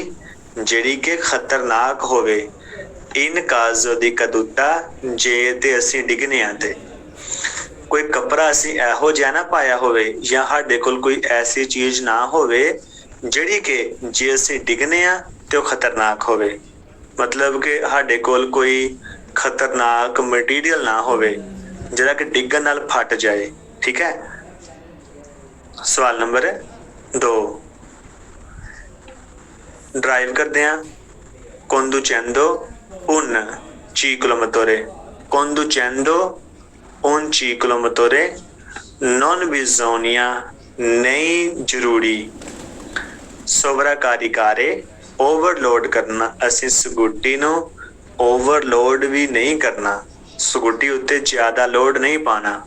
ਜਿਹੜੀ ਕਿ ਖਤਰਨਾਕ ਹੋਵੇ, in caso di caduta, ਜੇ ਤੇ ਅਸੀਂ ਡਿੱਗਨੇ ਆ ਤੇ। ਕੋਈ ਕੱਪੜਾ ਅਸੀਂ ਇਹੋ ਜਿਹਾ ਨਾ ਪਾਇਆ ਹੋਵੇ ਜਾਂ ਸਾਡੇ ਕੋਲ ਕੋਈ ਐਸੀ ਚੀਜ਼ ਨਾ ਹੋਵੇ ਜਿਹੜੀ ਕਿ ਜੇ ਅਸੀਂ ਡਿੱਗਨੇ ਆ ਤੇ ਉਹ ਖਤਰਨਾਕ ਹੋਵੇ, ਮਤਲਬ ਕਿ ਸਾਡੇ ਕੋਲ ਕੋਈ ਖਤਰਨਾਕ ਮਟੀਰੀਅਲ ਨਾ ਹੋਵੇ ਜਿਹੜਾ ਕਿ ਡਿੱਗਣ ਨਾਲ ਫਟ ਜਾਏ, ਠੀਕ ਹੈ। ਸਵਾਲ ਨੰਬਰ 2, ਡਰਾਈਵ ਕਰਦੇ ਆ conducendo un ciclomotore, conducendo un ciclomotore, non bisogna, नहीं ਜ਼ਰੂਰੀ, sovracaricare, overload ਕਰਨਾ, ਅਸੀਂ ਸਕੂਟੀ ਨੂੰ overload ਵੀ ਨਹੀਂ ਕਰਨਾ, ਸਕੂਟੀ ਉੱਤੇ ਜ਼ਿਆਦਾ ਲੋਡ ਨਹੀਂ ਪਾਣਾ।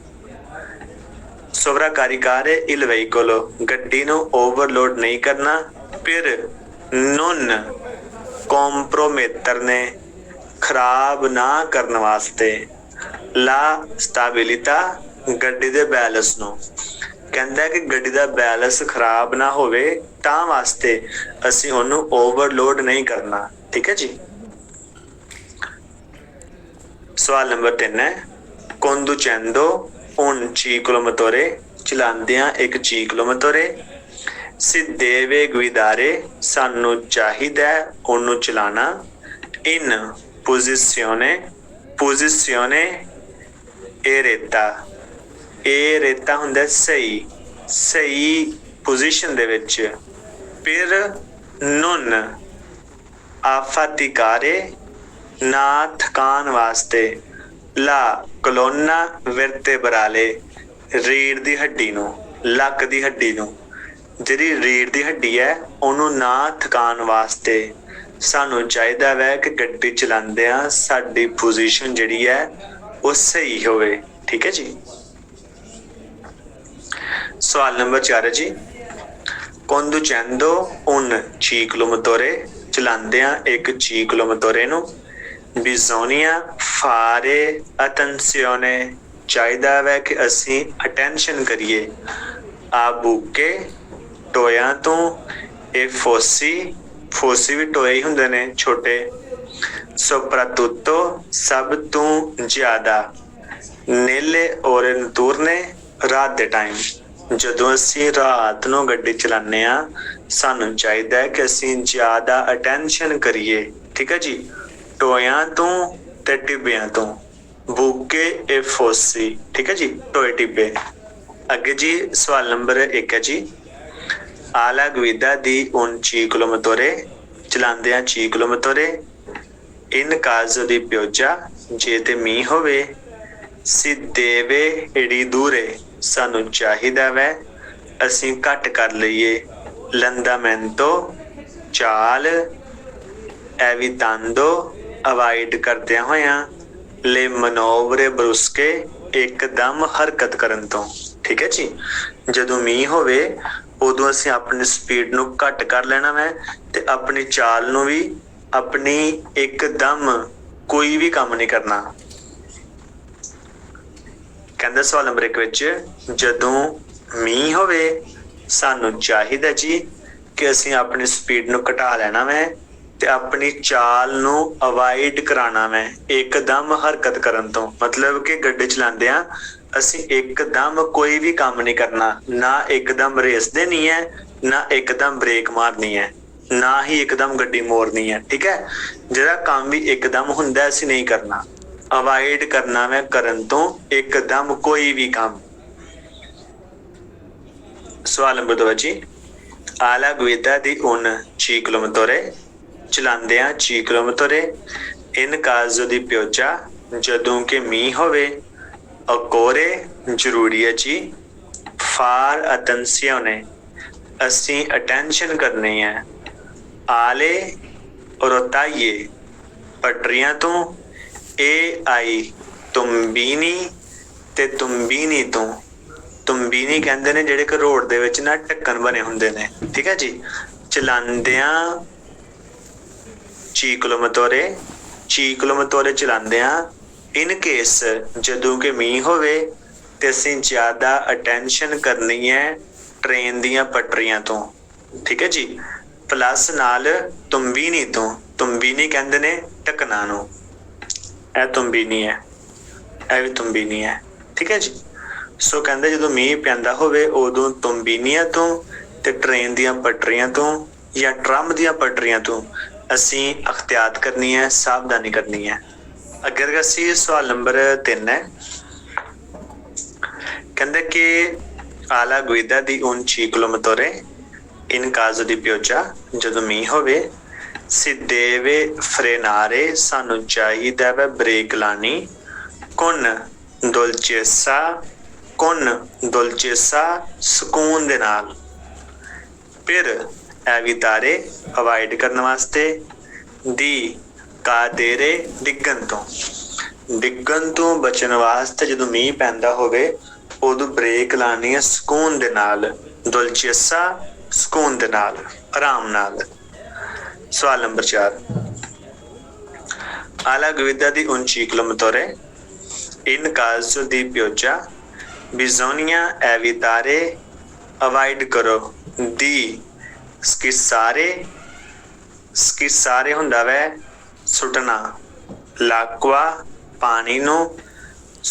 sovracaricare il veicolo, ਗੱਡੀ ਨੂੰ overload ਨਹੀਂ ਕਰਨਾ। ਫਿਰ non comprometterne, ਖਰਾਬ ਨਾ ਕਰਨ ਵਾਸਤੇ। la stabilità ਗੱਡੀ ਦੇ ਬੈਲੈਂਸ ਨੂੰ। ਕਹਿੰਦਾ ਕਿ ਗੱਡੀ ਦਾ ਬੈਲੈਂਸ ਖਰਾਬ ਨਾ ਹੋਵੇ ਤਾਂ ਵਾਸਤੇ ਅਸੀਂ ਉਹਨੂੰ ਓਵਰਲੋਡ ਨਹੀਂ ਕਰਨਾ। ਠੀਕ ਹੈ ਜੀ। ਸਵਾਲ ਨੰਬਰ 3 ਹੈ conducendo un ciclomotore, ਚਲਾਉਂਦਿਆਂ ਇੱਕ ਚੀਕਲੋਮੋਟੋਰੇ। si deve guidare, ਸਾਨੂੰ ਚਾਹੀਦਾ ਉਹਨੂੰ ਚਲਾਣਾ। in posizione eretta, ਇਹ ਰੇਤਾ ਹੁੰਦਾ ਸਹੀ ਪੋਜੀਸ਼ਨ ਦੇ ਵਿੱਚ। ਫਿਰ non affaticare, ਨਾ ਥਕਾਨ ਵਾਸਤੇ। la colonna vertebrale, ਰੀੜ੍ਹ ਦੀ ਹੱਡੀ ਨੂੰ, ਲੱਕ ਦੀ ਹੱਡੀ ਨੂੰ। ਜਿਹੜੀ ਰੀੜ੍ਹ ਦੀ ਹੱਡੀ ਹੈ ਉਹਨੂੰ ਨਾ ਥਕਾਨ ਵਾਸਤੇ ਸਾਨੂੰ ਚਾਹੀਦਾ ਵੈ ਕਿ ਗੱਡੀ ਚਲਾਉਂਦਿਆਂ ਸਾਡੀ ਪੋਜੀਸ਼ਨ ਜਿਹੜੀ ਹੈ ਉਹ ਸਹੀ ਹੋਵੇ। ਠੀਕ ਹੈ ਜੀ। ਸਵਾਲ ਨੰਬਰ 4 ਹੈ ਜੀ conducendo un ciclomotore, ਚਲਾਉਂਦਿਆਂ ਇੱਕ ਚੀਕਲੋਮੋਟੋਰੇ ਨੂੰ। bisogna fare attenzione, ਚਾਹੀਦਾ ਵੈ ਕਿ ਅਸੀਂ ਅਟੈਂਸ਼ਨ ਕਰੀਏ। a buche, ਟੋਇਆਂ ਤੋਂ। ਇਹ ਫੋਸੀ ਵੀ ਟੋਏ ਹੀ ਹੁੰਦੇ ਨੇ ਛੋਟੇ। soprattutto, ਸਭ ਤੋਂ ਜ਼ਿਆਦਾ। nelle ore notturne, ਰਾਤ ਦੇ ਟਾਈਮ। ਜਦੋਂ ਅਸੀਂ ਰਾਤ ਨੂੰ ਗੱਡੀ ਚਲਾਉਂਦੇ ਹਾਂ ਸਾਨੂੰ ਚਾਹੀਦਾ ਹੈ ਕਿ ਅਸੀਂ ਜ਼ਿਆਦਾ ਅਟੈਂਸ਼ਨ ਕਰੀਏ। ਠੀਕ ਹੈ ਜੀ। ਟੋਇਆਂ ਤੋਂ ਤੇ ਟਿੱਬਿਆਂ ਤੋਂ। ਬੂਕੇ ਇਹ ਫੋਸੀ। ਠੀਕ ਹੈ ਜੀ। ਟੋਏ ਟਿੱਬੇ। ਅੱਗੇ ਜੀ ਸਵਾਲ ਨੰਬਰ 1 ਹੈ ਜੀ alla guida di un ciclomotore, ਚਲਾਉਂਦਿਆਂ ਚੀਕਲੋਮੋਟੋਰੇ। in caso di pioggia, ਜੇ ਤੇ ਮੀਂਹ ਹੋਵੇ। si deve ridurre, ਸਾਨੂੰ ਚਾਹੀਦਾ ਵੈ ਅਸੀਂ ਘੱਟ ਕਰ ਲਈਏ। l'andamento, ਚਾਲ। evitando, ਅਵਾਇਡ ਕਰਦਿਆਂ ਹੋਇਆਂ। le manovre brusche, ਇੱਕਦਮ ਹਰਕਤ ਕਰਨ ਤੋਂ। ਠੀਕ ਹੈ ਜੀ। ਜਦੋਂ ਮੀਂਹ ਹੋਵੇ ਉਦੋਂ ਅਸੀਂ ਆਪਣੀ ਸਪੀਡ ਨੂੰ ਘੱਟ ਕਰ ਲੈਣਾ ਵੈ ਤੇ ਆਪਣੀ ਚਾਲ ਨੂੰ ਵੀ ਆਪਣੀ ਇੱਕਦਮ ਕੋਈ ਵੀ ਕੰਮ ਨਹੀਂ ਕਰਨਾ। ਕਹਿੰਦਾ ਸਵਾਲ ਨੰਬਰ 1 ਵਿੱਚ ਜਦੋਂ ਮੀਂਹ ਹੋਵੇ ਸਾਨੂੰ ਚਾਹੀਦਾ ਜੀ ਕਿ ਅਸੀਂ ਆਪਣੀ ਸਪੀਡ ਨੂੰ ਘਟਾ ਲੈਣਾ ਵੈ ਤੇ ਆਪਣੀ ਚਾਲ ਨੂੰ ਅਵਾਇਡ ਕਰਾਉਣਾ ਵੈ ਇੱਕਦਮ ਹਰਕਤ ਕਰਨ ਤੋਂ। ਮਤਲਬ ਕਿ ਗੱਡੀ ਚਲਾਉਂਦਿਆਂ ਅਸੀਂ ਇੱਕਦਮ ਕੋਈ ਵੀ ਕੰਮ ਨਹੀਂ ਕਰਨਾ। ਨਾ ਇੱਕਦਮ ਰੇਸ ਦੇਣੀ ਹੈ, ਨਾ ਇੱਕਦਮ ਬ੍ਰੇਕ ਮਾਰਨੀ ਹੈ, ਨਾ ਹੀ ਇੱਕਦਮ ਗੱਡੀ ਮੋੜਨੀ ਹੈ। ਠੀਕ ਹੈ। ਜਿਹੜਾ ਕੰਮ ਵੀ ਇੱਕਦਮ ਹੁੰਦਾ ਅਸੀਂ ਨਹੀਂ ਕਰਨਾ। ਅਵਾਇਡ ਕਰਨਾ ਵੈ ਕਰਨ ਤੋਂ ਇੱਕਦਮ ਕੋਈ ਵੀ ਕੰਮ। ਸਵਾਲ ਨੰਬਰ 2 ਜੀ alla guida di un ciclomotore, ਚਲਾਉਂਦਿਆਂ ਚੀਕਲੋਮੋਟੋਰੇ। in caso di pioggia, ਜਦੋਂ ਕਿ ਮੀਂਹ ਹੋਵੇ। occorre, ਜ਼ਰੂਰੀ ਹੈ ਜੀ। far attenzione, ਅਸੀਂ ਅਟੈਂਸ਼ਨ ਕਰਨੀ ਹੈ। alle rotaie, ਪਟਰੀਆਂ ਤੋਂ। ai ਤੁੰਬੀਨੀ ਤੇ ਤੁੰਬੀਨੀ ਤੋਂ। ਤੁੰਬੀਨੀ ਕਹਿੰਦੇ ਨੇ ਜਿਹੜੇ ਕਿ ਰੋਡ ਦੇ ਵਿੱਚ ਨਾ ਢੱਕਣ ਬਣੇ ਹੁੰਦੇ ਨੇ। ਠੀਕ ਹੈ ਜੀ। ਚਲਾਉਂਦਿਆਂ ਚੀਕਲੋਮੋਟੋਰੇ ਚਲਾਉਂਦਿਆਂ ਇਨ ਕੇਸ, ਜਦੋਂ ਕਿ ਮੀਂਹ ਹੋਵੇ ਤੇ ਅਸੀਂ ਜ਼ਿਆਦਾ ਅਟੈਂਸ਼ਨ ਕਰਨੀ ਹੈ ਟ੍ਰੇਨ ਦੀਆਂ ਪਟਰੀਆਂ ਤੋਂ। ਠੀਕ ਹੈ ਜੀ। ਪਲੱਸ ਨਾਲ ਤੁੰਬੀਨੀ ਤੋਂ। ਤੁੰਬੀਨੀ ਕਹਿੰਦੇ ਨੇ ਢੱਕਣਾ ਨੂੰ। ਇਹ ਤੁੰਬੀਨੀ ਹੈ, ਇਹ ਵੀ ਤੁੰਬੀਨੀ ਹੈ। ਠੀਕ ਹੈ ਜੀ। ਸੋ ਕਹਿੰਦੇ ਜਦੋਂ ਮੀਂਹ ਪੈਂਦਾ ਹੋਵੇ ਉਦੋਂ ਤੁੰਬੀਨੀਆਂ ਤੋਂ ਤੇ ਟ੍ਰੇਨ ਦੀਆਂ ਪਟਰੀਆਂ ਤੋਂ ਜਾਂ ਟਰੰਮ ਦੀਆਂ ਪਟਰੀਆਂ ਤੋਂ ਅਸੀਂ ਅਖਤਿਆਤ ਕਰਨੀ ਹੈ, ਸਾਵਧਾਨੀ ਕਰਨੀ ਹੈ। ਅੱਗੇ ਅਸੀਂ ਸਵਾਲ ਨੰਬਰ 3 ਹੈ। ਕਹਿੰਦੇ ਕਿ alla guida di un ciclomotore, in caso di pioggia, ਜਦੋਂ ਮੀਂਹ ਹੋਵੇ। si deve frenare, ਸਾਨੂੰ ਚਾਹੀਦਾ ਵੈ ਬ੍ਰੇਕ ਲਾਣੀ। con dolcezza, ਸਕੂਨ ਦੇ ਨਾਲ। ਫਿਰ evitare, ਅਵਾਇਡ ਕਰਨ ਵਾਸਤੇ। di cadere, ਡਿੱਗਣ ਤੋਂ ਬਚਣ ਵਾਸਤੇ ਜਦੋਂ ਮੀਂਹ ਪੈਂਦਾ ਹੋਵੇ ਉਦੋਂ ਬ੍ਰੇਕ ਲਾਣੀ ਹੈ ਸਕੂਨ ਦੇ ਨਾਲ। dolcezza, ਸਕੂਨ ਦੇ ਨਾਲ, ਆਰਾਮ ਨਾਲ। ਸਵਾਲ number 4 alla guida di un ciclomotore, in caso di pioggia, bisogna evitare avoid करो दी स्किसारे हुंदा वै सुटना l'acqua पानी नू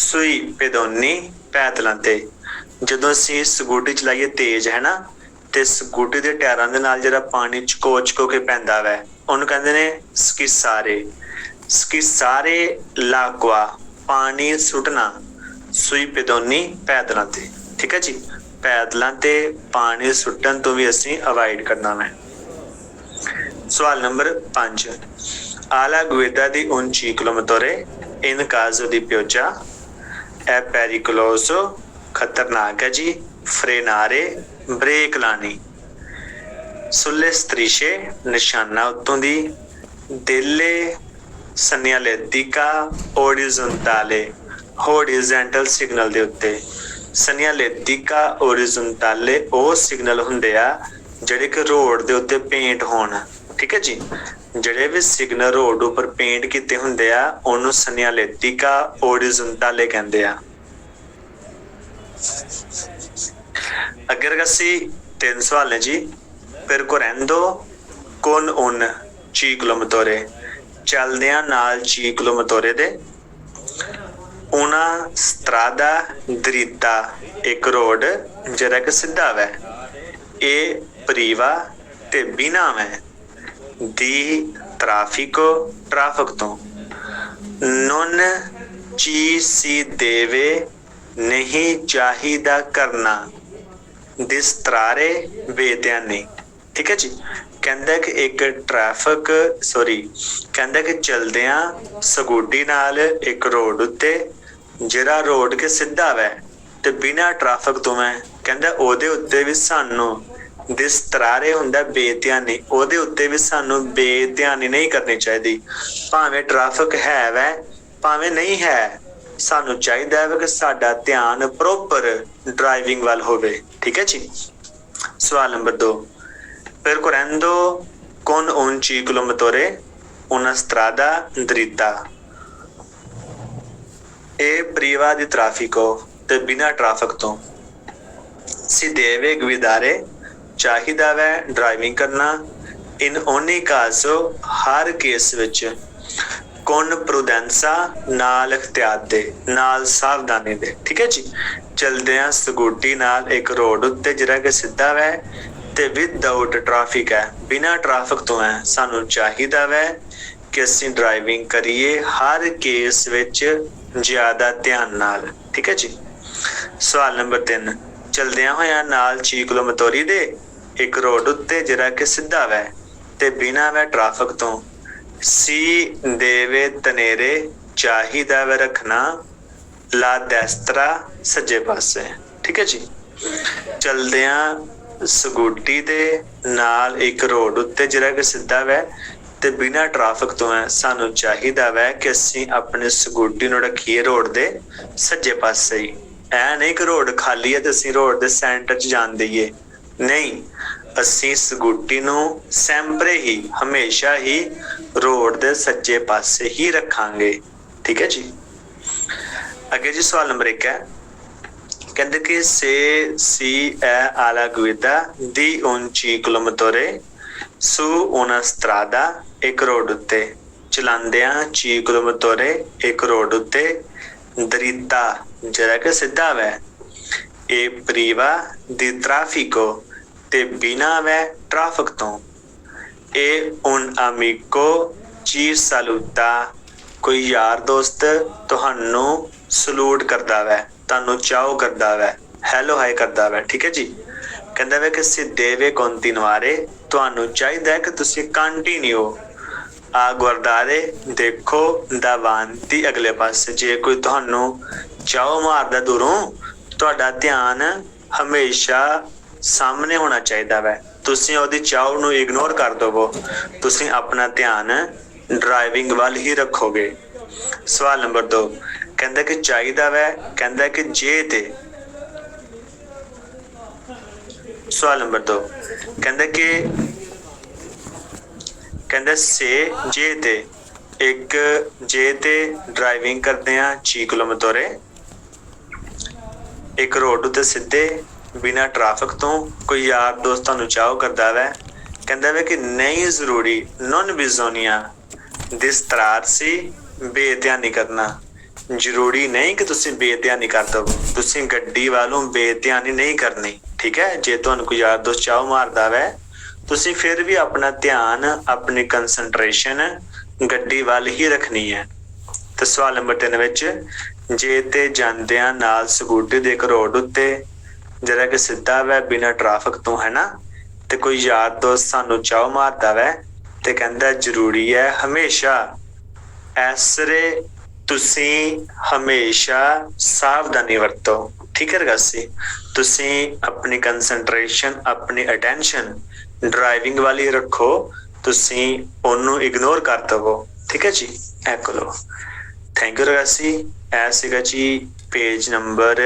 sui pedoni पैदलों ते ਜਦੋਂ ਅਸੀਂ ਸਕੂਟੀ ਚਲਾਈਏ ਤੇਜ਼ ਹੈ ਨਾ ਤੇ ਸਕੂਟੀ ਦੇ ਟਾਇਰਾਂ ਦੇ ਨਾਲ ਜਿਹੜਾ ਪਾਣੀ ਚਕੋ ਕੇ ਪੈਂਦਾ ਵੈ ਉਹਨੂੰ ਕਹਿੰਦੇ ਨੇ ਸਕਿਸਾਰੇ l'acqua ਪਾਣੀ ਸੁੱਟਣਾ sui pedoni ਪੈਦਲਾਂ ਤੇ ਠੀਕ ਹੈ ਜੀ ਪੈਦਲਾਂ ਤੇ ਪਾਣੀ ਸੁੱਟਣ ਤੋਂ ਵੀ ਅਸੀਂ ਅਵॉइड ਕਰਨਾ ਹੈ। ਸਵਾਲ number 5 alla guida di un ciclomotore in caso di pioggia è pericoloso खतरनाक है जी frenare ब्रेक लानी sulle strisce निशाना उत्तों दी delle segnaletica orizzontale horizontal signal ਦੇ ਉੱਤੇ segnaletica orizzontale ਉਹ ਸਿਗਨਲ ਹੁੰਦੇ ਆ ਜਿਹੜੇ ਕਿ ਰੋਡ ਦੇ ਉੱਤੇ ਪੇਂਟ ਹੋਣ ਠੀਕ ਹੈ ਜੀ ਜਿਹੜੇ ਵੀ ਸਿਗਨਲ ਰੋਡ ਉੱਪਰ ਪੇਂਟ ਕੀਤੇ ਹੁੰਦੇ ਆ ਉਹਨੂੰ segnaletica orizzontale ਕਹਿੰਦੇ ਆ। अगर ਅਸੀਂ 3 सवाल ने जी percorrendo con un ciclomotore ਚੱਲਦਿਆਂ ਨਾਲ ciclomotore ਦੇ una strada dritta ਇੱਕ ਰੋਡ ਜਿਹੜਾ ਕਿ ਸਿੱਧਾ ਵੈ ਇਹ priva ਤੇ ਬਿਨਾਂ ਵੈ di traffico traffic ਤੋਂ non ci si deve नहीं चाहिदा करना distrarre ਬੇਧਿਆਨੀ ਠੀਕ ਹੈ ਜੀ ਕਹਿੰਦਾ ਕਿ ਇੱਕ ਟ੍ਰੈਫਿਕ ਕਹਿੰਦਾ ਕਿ ਚਲਦਿਆਂ ਸਕੂਟੀ ਨਾਲ ਇੱਕ ਰੋਡ ਉੱਤੇ ਜਿਹੜਾ ਰੋਡ ਕੇ ਸਿੱਧਾ ਵੈ ਤੇ ਬਿਨਾਂ ਟ੍ਰੈਫਿਕ ਤੋਂ ਹੈ ਕਹਿੰਦਾ ਉਹਦੇ ਉੱਤੇ ਵੀ ਸਾਨੂੰ distrarre ਹੁੰਦਾ ਬੇਧਿਆਨੀ ਉਹਦੇ ਉੱਤੇ ਵੀ ਸਾਨੂੰ ਬੇਧਿਆਨੀ ਨਹੀਂ ਕਰਨੀ ਚਾਹੀਦੀ ਭਾਵੇਂ ਟ੍ਰੈਫਿਕ ਹੈ ਵੈ ਭਾਵੇਂ ਨਹੀਂ ਹੈ ਸਾਨੂੰ ਚਾਹੀਦਾ ਹੈ ਕਿ ਸਾਡਾ ਧਿਆਨ ਪ੍ਰੋਪਰ ਡਰਾਈਵਿੰਗ ਵੱਲ ਹੋਵੇ ਠੀਕ ਹੈ ਜੀ। ਸਵਾਲ number 2 percorrendo con un ciclomotore una strada dritta e priva di traffico ਤੇ ਬਿਨਾਂ ਟ੍ਰੈਫਿਕ ਤੋਂ si deve guidare ਚਾਹੀਦਾ ਹੈ ਡਰਾਈਵਿੰਗ ਕਰਨਾ in ogni caso ਹਰ ਕੇਸ ਵਿੱਚ con prudenza ਨਾਲ ਇਖਤਿਆਰ ਦੇ ਨਾਲ ਸਾਵਧਾਨੀ ਦੇ ਠੀਕ ਹੈ ਜੀ ਚਲਦਿਆਂ ਸਕੂਟੀ ਨਾਲ ਇੱਕ ਰੋਡ ਉੱਤੇ ਜਿਹੜਾ ਕਿ ਸਿੱਧਾ ਵੈ ਤੇ ਵਿਦਆਊਟ ਟ੍ਰੈਫਿਕ ਹੈ ਬਿਨਾਂ ਟ੍ਰੈਫਿਕ ਤੋਂ ਹੈ ਸਾਨੂੰ ਚਾਹੀਦਾ ਵੈ ਕਿ ਅਸੀਂ ਡਰਾਈਵਿੰਗ ਕਰੀਏ ਹਰ ਕੇਸ ਵਿੱਚ ਜ਼ਿਆਦਾ ਧਿਆਨ ਨਾਲ ਠੀਕ ਹੈ ਜੀ। ਸਵਾਲ ਨੰਬਰ 3 ਚਲਦਿਆਂ ਹੋਇਆਂ ਨਾਲ ciclomotori ਦੇ ਇੱਕ ਰੋਡ ਉੱਤੇ ਜਿਹੜਾ ਕਿ ਸਿੱਧਾ ਵੈ ਤੇ ਬਿਨਾਂ ਵੈ ਟ੍ਰੈਫਿਕ ਤੋਂ si deve tenere ਚਾਹੀਦਾ ਵੈ ਰੱਖਣਾ la destra ਸੱਜੇ ਪਾਸੇ ਠੀਕ ਹੈ ਜੀ ਚਲਦਿਆਂ ਸਕੂਟੀ ਦੇ ਨਾਲ ਇੱਕ ਰੋਡ ਉੱਤੇ ਜਿਹੜਾ ਕਿ ਸਿੱਧਾ ਵੈ ਤੇ ਬਿਨਾਂ ਟ੍ਰੈਫਿਕ ਤੋਂ ਹੈ ਸਾਨੂੰ ਚਾਹੀਦਾ ਵੈ ਕਿ ਅਸੀਂ ਆਪਣੇ ਸਕੂਟੀ ਨੂੰ ਰੱਖੀਏ ਰੋਡ ਦੇ ਸੱਜੇ ਪਾਸੇ ਹੀ ਐ ਨਹੀਂ ਕਿ ਰੋਡ ਖਾਲੀ ਹੈ ਤੇ ਅਸੀਂ ਰੋਡ ਦੇ ਸੈਂਟਰ 'ਚ ਜਾਣ ਦਈਏ ਨਹੀਂ ਅਸੀਂ ਸਕੂਟੀ ਨੂੰ ਸੈਂਪਰੇ ਹੀ ਹਮੇਸ਼ਾ ਹੀ ਰੋਡ ਦੇ ਸੱਜੇ ਪਾਸੇ ਹੀ ਰੱਖਾਂਗੇ ਠੀਕ ਹੈ ਜੀ। ਅੱਗੇ ਜੀ ਸਵਾਲ ਨੰਬਰ 1 ਹੈ ਕਹਿੰਦੇ ਕਿ se si è alla guida di un ciclomotore su una strada ਇੱਕ ਰੋਡ ਉੱਤੇ ਚਲਾਉਂਦਿਆਂ ciclomotore ਇੱਕ ਰੋਡ ਉੱਤੇ dritta ਜਿਹੜਾ ਕਿ ਸਿੱਧਾ ਵੈ ਇਹ priva di traffico ਤੇ ਬਿਨਾਂ ਵੈ ਟ੍ਰੈਫਿਕ ਤੋਂ ਇਹ un amico ci saluta ਕੋਈ ਯਾਰ ਦੋਸਤ ਤੁਹਾਨੂੰ ਸਲੂਟ ਕਰਦਾ ਵੈ ਤੁਹਾਨੂੰ ਚਾਓ ਕਰਦਾ ਵੈ ਹੈਲੋ ਹਾਈ ਕਰਦਾ ਵੈ ਠੀਕ ਹੈ ਜੀ ਕਹਿੰਦਾ ਵੈ ਕਿ si deve continuare ਤੁਹਾਨੂੰ ਚਾਹੀਦਾ ਹੈ ਕਿ ਤੁਸੀਂ ਕੰਟੀਨਿਊ a guardare ਦੇਖੋ davanti ਅਗਲੇ ਪਾਸੇ ਜੇ ਕੋਈ ਤੁਹਾਨੂੰ ਚਾਓ ਮਾਰਦਾ ਦੂਰੋਂ ਤੁਹਾਡਾ ਧਿਆਨ ਹਮੇਸ਼ਾ ਸਾਹਮਣੇ ਹੋਣਾ ਚਾਹੀਦਾ ਵੈ ਤੁਸੀਂ ਉਹਦੀ ਚਾਓ ਨੂੰ ਇਗਨੋਰ ਕਰ ਦਵੋ ਤੁਸੀਂ ਆਪਣਾ ਧਿਆਨ ਡਰਾਈਵਿੰਗ ਵੱਲ ਹੀ ਰੱਖੋਗੇ। ਸਵਾਲ ਨੰਬਰ 2 ਕਹਿੰਦਾ ਕਿ ਚਾਹੀਦਾ ਵੈ ਕਹਿੰਦਾ ਕਿ ਜੇ ਤੇ ਸਵਾਲ ਨੰਬਰ 2 ਕਹਿੰਦਾ ਕਿ ਕਹਿੰਦਾ ਸੇ ਜੇ ਤੇ ਇੱਕ ਜੇ ਤੇ ਡਰਾਈਵਿੰਗ ਕਰਦੇ ਆ ciclomotore एक रोड उत्ते सीधे बिना ट्रैफिक तो कोई यार दोस्त तुहानू चाहो करदा वै, कहंदा वै कि नहीं जरूरी नॉन बिजोनिया दिस तरार सी बेध्यानी करना। जरूरी नहीं कि तुसी बेध्यानी कर दवो, तुसी गड्डी वालों बेध्यानी नहीं करनी। ठीक है, जे तुहानू कोई यार दोस्त चाहो मारदा वै, तुसी फिर भी अपना ध्यान अपनी कंसंट्रेशन गड्डी वाल ही रखनी है। तो सवाल नंबर 3 विच जे ते जांदियां नाल स्कूटी दे इक रोड उत्ते जरा कि सीधा वै बिना ट्रैफिक तो, है ना, ते कोई यार दोस्त सानू चाहो मारदा वै ते कहंदा जरूरी है हमेशा ऐसरे तुसी हमेशा सावधानी वरतो। ठीक है रगासी, तुसी अपनी कंसंट्रेशन अपनी अटेंशन ड्राइविंग वाली रखो, तुसी ओनू इग्नोर कर दवो। ठीक है जी, ए करो। Thank you रगासी। ऐ सीगा जी पेज नंबर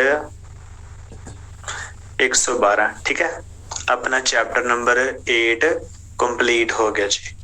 112। ठीक है, अपना चैप्टर नंबर 8 कंप्लीट हो गया जी।